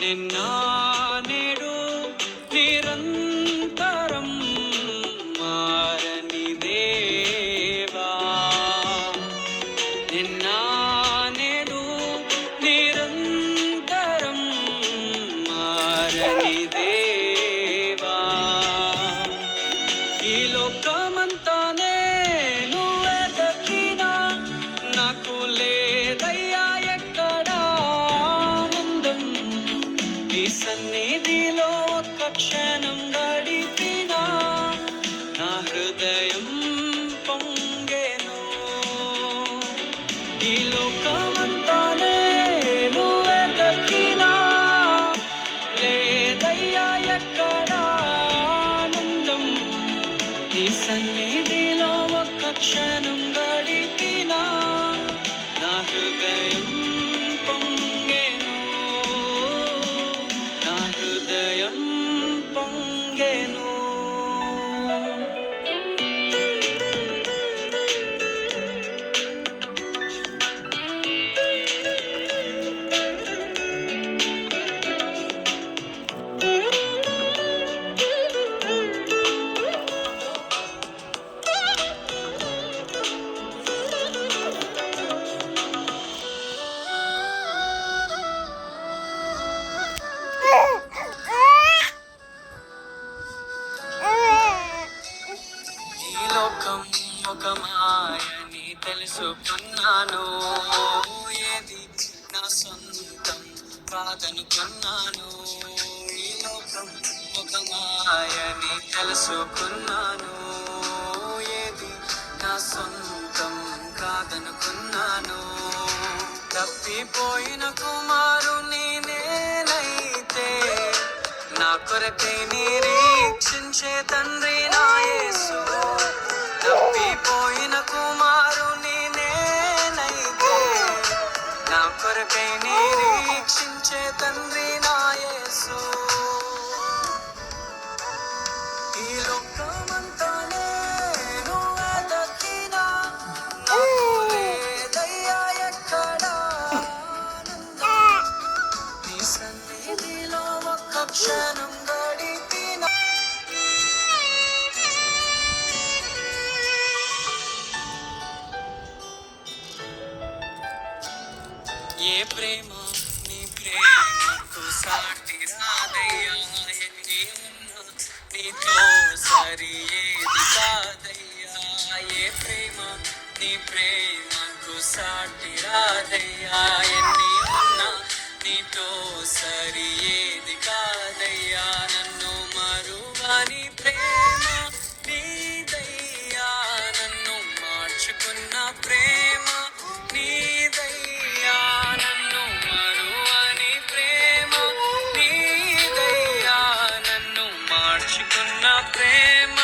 నిన్న నేడు నిరంతరం మారని దేవా. నిన్న నేడు నిరంతరం మారని దేవా. ఈ లోకమంతానే నువ్వెదకినా నాకు లేదయ్యా ఎక్కడా ఆనందం. నీ సన్నిధిలో ఒక్క క్షణం గడిపినా నా హృదయం పొంగెను. ఈ లోకమంతానే నువ్వెదకినా లేదయ్యా ఎక్కడా ఆనందం. నీ సన్నిధిలో ఒక్క క్షణం గడిపినా నా హృదయం పొంగెను. నా హృదయం పొంగెను. ఈ లోకం ఒక మాయని తెలుసుకున్నాను. ఏది నా సొంతం కాదనుకున్నాను. ఈ లోకం ఒక మాయని తెలుసుకున్నాను. ఏది నా సొంతం కాదనుకున్నాను. తప్పిపోయిన కుమారుని నేనైతే నా కొరకై నిరీక్షించే తండ్రి నా యేసు. తప్పిపోయిన కుమారుని నేనైతే నా కొరకై నిరీక్షించే తండ్రి నా యేసు. ఈ లోకమంతానే నువ్వెదకినా నాకు లేదయ్యా ఎక్కడా ఆనందం. నీ సన్నిధిలో ఒక్క క్షణం గడిపినా ఏ ప్రేమ నీ ప్రేమకు సాటి రాదయ్యా. ఎన్ని ఉన్నా నీతో సరి ఏది కాదయ్యా. ఏ ప్రేమ నీ ప్రేమకు సాటి రాదయ్యా. ఎన్ని ఉన్నా నీతో సరి ఏది కాదయ్యా. నన్ను మరువని ప్రేమ నీదయ్యా. నన్ను మార్చుకున్న ప్రేమ నీదయ్యా. నన్ను మరువని ప్రేమ నీదయ్యా. నన్ను మార్చుకున్న ప్రేమ